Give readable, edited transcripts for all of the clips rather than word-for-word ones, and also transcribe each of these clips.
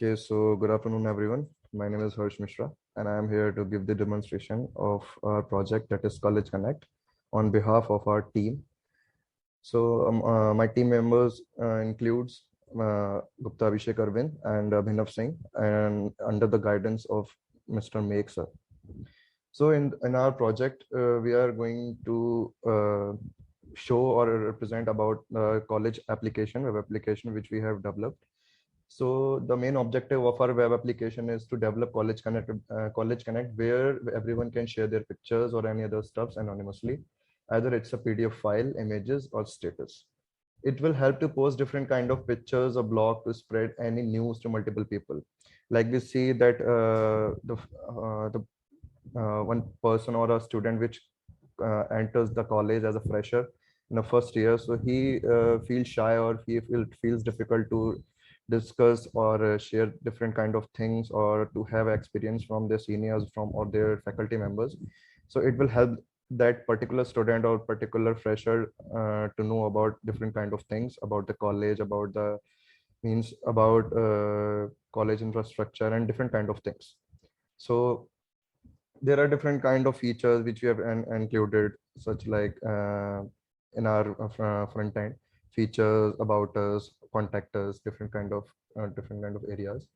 Okay, so good afternoon, everyone. My name is Harsh Mishra, and I am here to give the demonstration of our project that is College Connect on behalf of our team. So, my team members includes Gupta Abhishek Arvind and Abhinav Singh, and under the guidance of Mr. Meg sir. So, in our project, we are going to show or represent about the college application, web application, which we have developed. So the main objective of our web application is to develop College Connect, where everyone can share their pictures or any other stuffs anonymously. Either it's a PDF file, images, or status. It will help to post different kind of pictures or blog to spread any news to multiple people. Like we see that the one person or a student which enters the college as a fresher in the first year, so he feels shy or feels difficult to discuss or share different kind of things or to have experience from their seniors from or their faculty members. So it will help that particular student or particular fresher to know about different kind of things about the college, about the means about college infrastructure and different kind of things. So there are different kind of features which we have included, such like in our front end features about us, contact us, different kind of areas.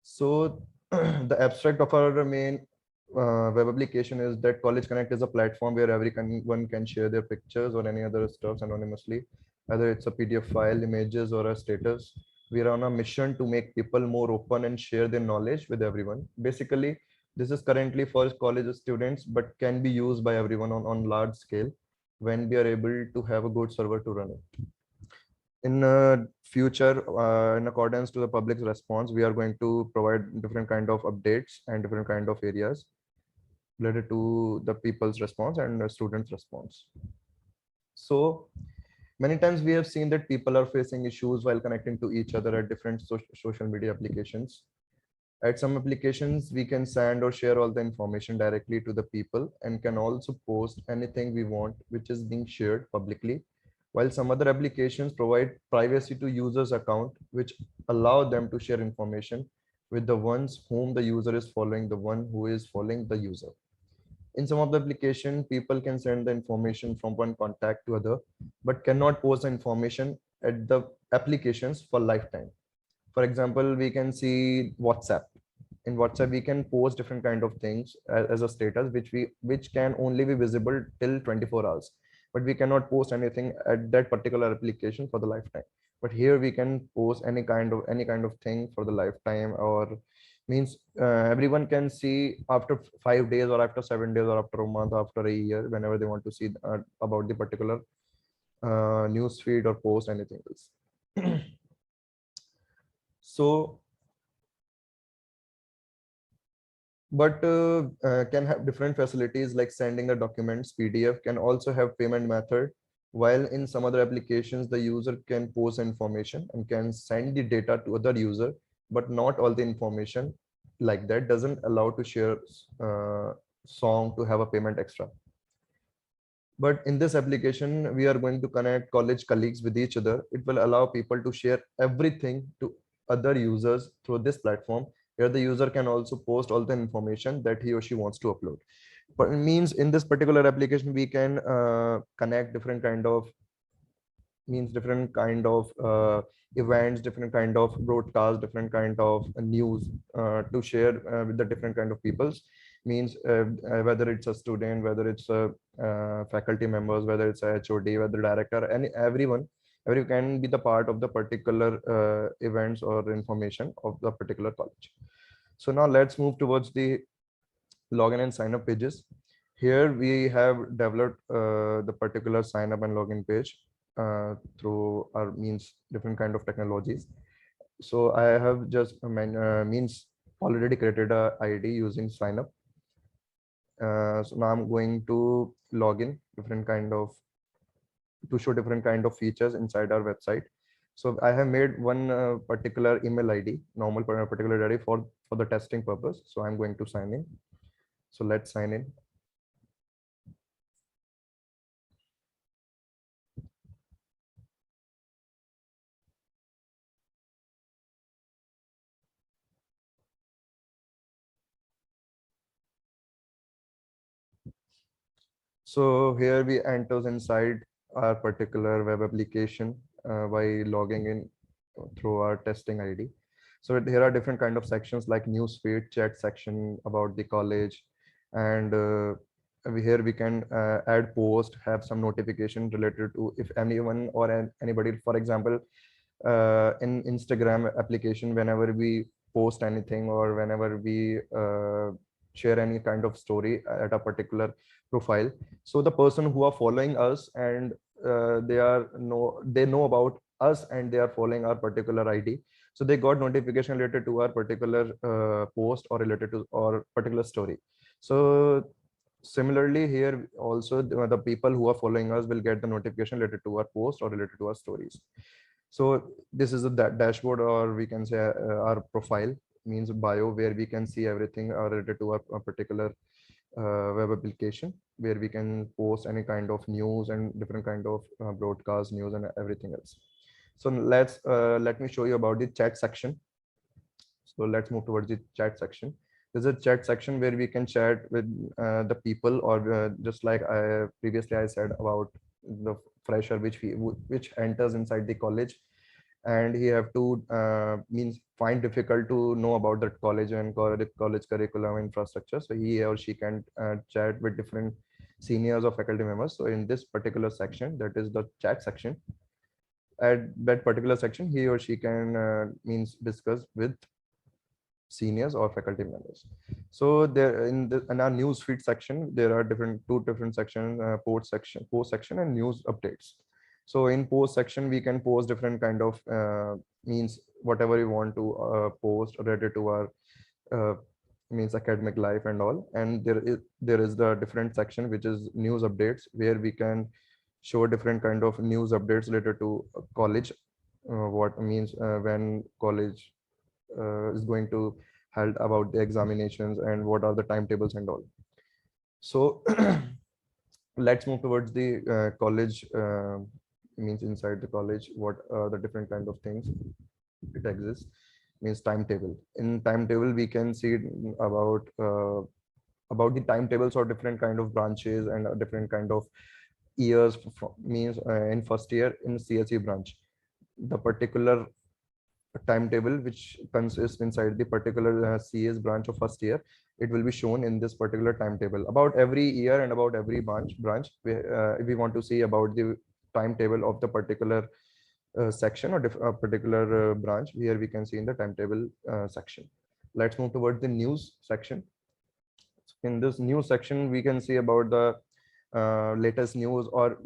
So the abstract of our main web application is that College Connect is a platform where everyone can share their pictures or any other stuff anonymously, whether it's a PDF file, images, or a status. We are on a mission to make people more open and share their knowledge with everyone. Basically, this is currently for college students, but can be used by everyone on large scale when we are able to have a good server to run it. In future, in accordance to the public's response, we are going to provide different kind of updates and different kind of areas related to the people's response and the students response. So many times we have seen that people are facing issues while connecting to each other at different social media applications. At some applications, we can send or share all the information directly to the people and can also post anything we want, which is being shared publicly. While some other applications provide privacy to users' account, which allow them to share information with the ones whom the user is following, the one who is following the user. In some of the application, people can send the information from one contact to other, but cannot post the information at the applications for lifetime. For example, we can see WhatsApp. In WhatsApp, we can post different kind of things as a status, which can only be visible till 24 hours, but we cannot post anything at that particular application for the lifetime. But here we can post any kind of thing for the lifetime, or means everyone can see after 5 days or after 7 days or after a month, after a year, whenever they want to see about the particular news feed or post anything else. So but can have different facilities like sending the documents. PDF can also have payment method, while in some other applications the user can post information and can send the data to other user, but not all the information like that doesn't allow to share song to have a payment extra. But in this application, we are going to connect college colleagues with each other. It will allow people to share everything to other users through this platform, where the user can also post all the information that he or she wants to upload. But it means in this particular application, we can connect different kind of events, different kind of broadcast, different kind of news to share with the different kind of peoples. Means whether it's a student, whether it's a faculty members, whether it's a HOD, whether director, and everyone can be the part of the particular events or information of the particular college. So now let's move towards the login and sign up pages. Here we have developed the particular sign up and login page through our means different kind of technologies. So I have just means already created a ID using sign up. So now I'm going to log in different kind of to show different kind of features inside our website. So I have made one particular email ID, normal particular ID for the testing purpose. So I'm going to sign in. So let's sign in. So here we enters inside our particular web application by logging in through our testing ID. So here are different kind of sections like newsfeed, chat section about the college, and here we can add post, have some notification related to if anyone or anybody, for example, in Instagram application, whenever we post anything or whenever we share any kind of story at a particular profile, so the person who are following us and they know about us and they are following our particular ID, so they got notification related to our particular post or related to or particular story. So similarly here also the people who are following us will get the notification related to our post or related to our stories. So this is a dashboard, or we can say our profile, means bio, where we can see everything related to our particular web application, where we can post any kind of news and different kind of broadcast news and everything else. So let me show you about the chat section. So let's move towards the chat section. There's a chat section where we can chat with the people, or just like I previously I said about the fresher which enters inside the college, and he have to means find difficult to know about that college and college curriculum infrastructure. So he or she can chat with different seniors or faculty members. So in this particular section, that is the chat section, at that particular section, he or she can means discuss with seniors or faculty members. So there in our news feed section, there are two different sections, post section and news updates. So in post section, we can post different kind of means whatever we want to post related to our uh, means academic life and all. And there is the different section which is news updates, where we can show different kind of news updates related to college, what means when college is going to held, about the examinations and what are the timetables and all. So let's move towards the college, means inside the college what are the different kind of things it exists, means timetable. In timetable we can see about the timetables or different kind of branches and different kind of years, means in first year in CSE branch, the particular timetable which consists inside the particular CS branch of first year, it will be shown in this particular timetable about every year and about every branch. If we want to see about the timetable of the particular section or particular branch, here we can see in the timetable section. Let's move towards the news section. In this news section, we can see about the latest news or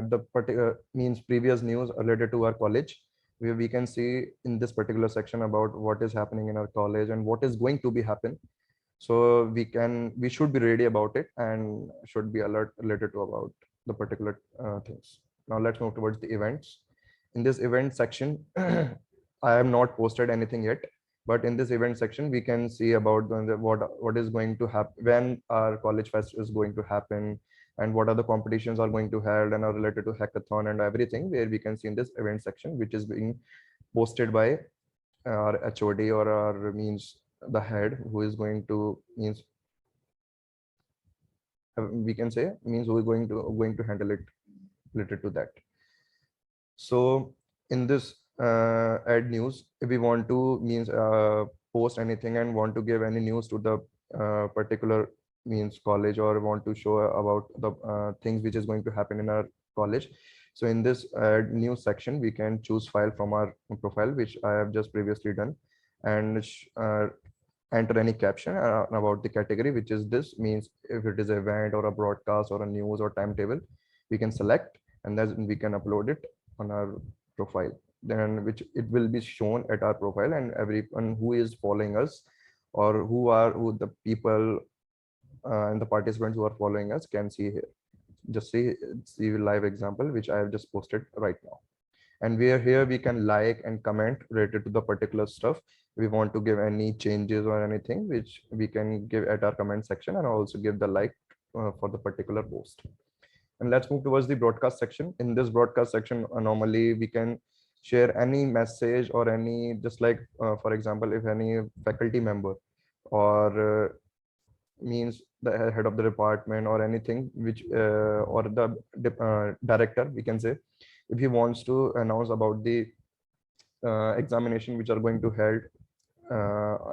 the particular means previous news related to our college, where we can see in this particular section about what is happening in our college and what is going to be happen. So we should be ready about it and should be alert related to about the particular things. Now let's move towards the events. In this event section, I have not posted anything yet, but in this event section we can see about what is going to happen, when our college fest is going to happen, and what are the competitions are going to held and are related to hackathon and everything, where we can see in this event section, which is being posted by our HOD or our means the head, who is going to means we can say means who is going to handle it related to that. So in this add news, if we want to means post anything and want to give any news to the particular means college, or want to show about the things which is going to happen in our college. So in this add news section, we can choose file from our profile, which I have just previously done, and enter any caption about the category, which is this, means if it is an event or a broadcast or a news or timetable, we can select, and then we can upload it on our profile, then which it will be shown at our profile, and everyone who is following us, or who the people and the participants who are following us can see here. Just see live example which I have just posted right now. And here we can like and comment related to the particular stuff. We want to give any changes or anything, which we can give at our comment section, and also give the like for the particular post. And let's move towards the broadcast section. In this broadcast section, normally we can share any message or any, just like for example, if any faculty member or means the head of the department or anything which or the director, we can say, if he wants to announce about the examination which are going to held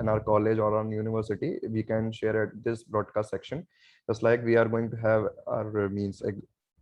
in our college or on university, we can share at this broadcast section. Just like we are going to have our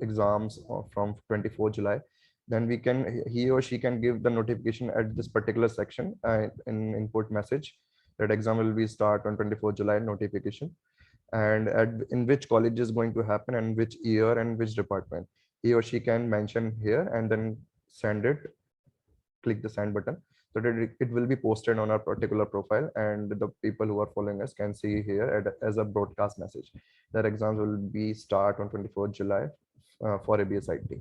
exams from 24 July, then we can, he or she can give the notification at this particular section in input message that exam will be start on 24 July notification, and in which college is going to happen and which year and which department. He or she can mention here and then send it, click the send button, so that it will be posted on our particular profile, and the people who are following us can see here as a broadcast message that exams will be start on 24th July for ABS IT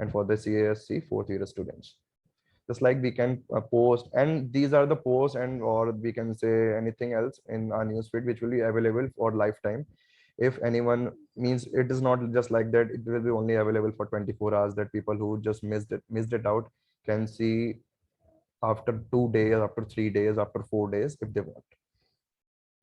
and for the CASC fourth year students. Just like we can post, and these are the posts, and or we can say anything else in our newsfeed which will be available for lifetime. If anyone, means it is not just like that it will be only available for 24 hours, that people who just missed it out can see after 2 days, after 3 days, after 4 days if they want,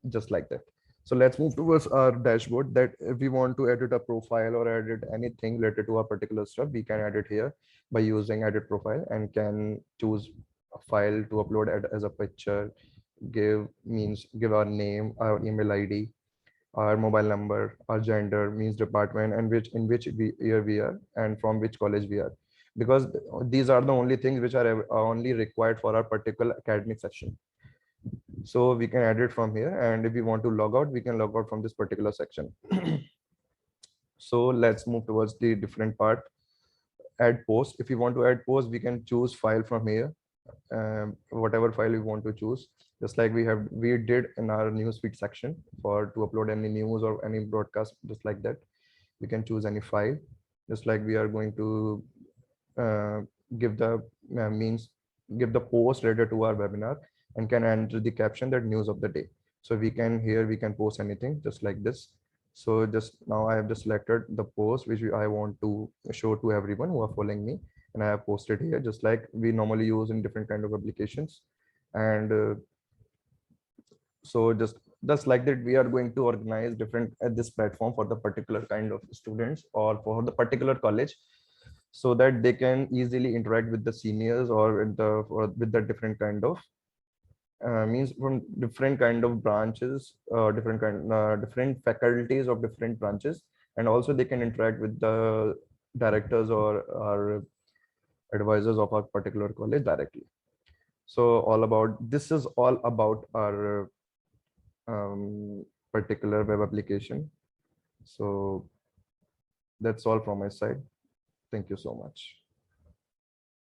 just like that. So let's move towards our dashboard, that if we want to edit a profile or edit anything related to a particular stuff, we can edit here by using edit profile, and can choose a file to upload as a picture, give our name, our email ID, our mobile number, our gender, means department, and which year we are, and from which college we are, because these are the only things which are only required for our particular academic section. So we can add it from here, and if we want to log out, we can log out from this particular section. So let's move towards the different part. Add post. If you want to add post, we can choose file from here, whatever file we want to choose, just like we did in our newsfeed section for to upload any news or any broadcast. Just like that, we can choose any file. Just like we are going to uh, give the give the post related to our webinar, and can enter the caption that news of the day. So we can, here we can post anything just like this. So just now I have just selected the post which I want to show to everyone who are following me, and I have posted here, just like we normally use in different kind of applications. And so just like that, we are going to organize different at this platform for the particular kind of students or for the particular college, so that they can easily interact with the seniors or with the different kind of means from different kind of branches, different faculties of different branches, and also they can interact with the directors or our advisors of our particular college directly. So all about this is all about our particular web application. So that's all from my side. Thank you so much.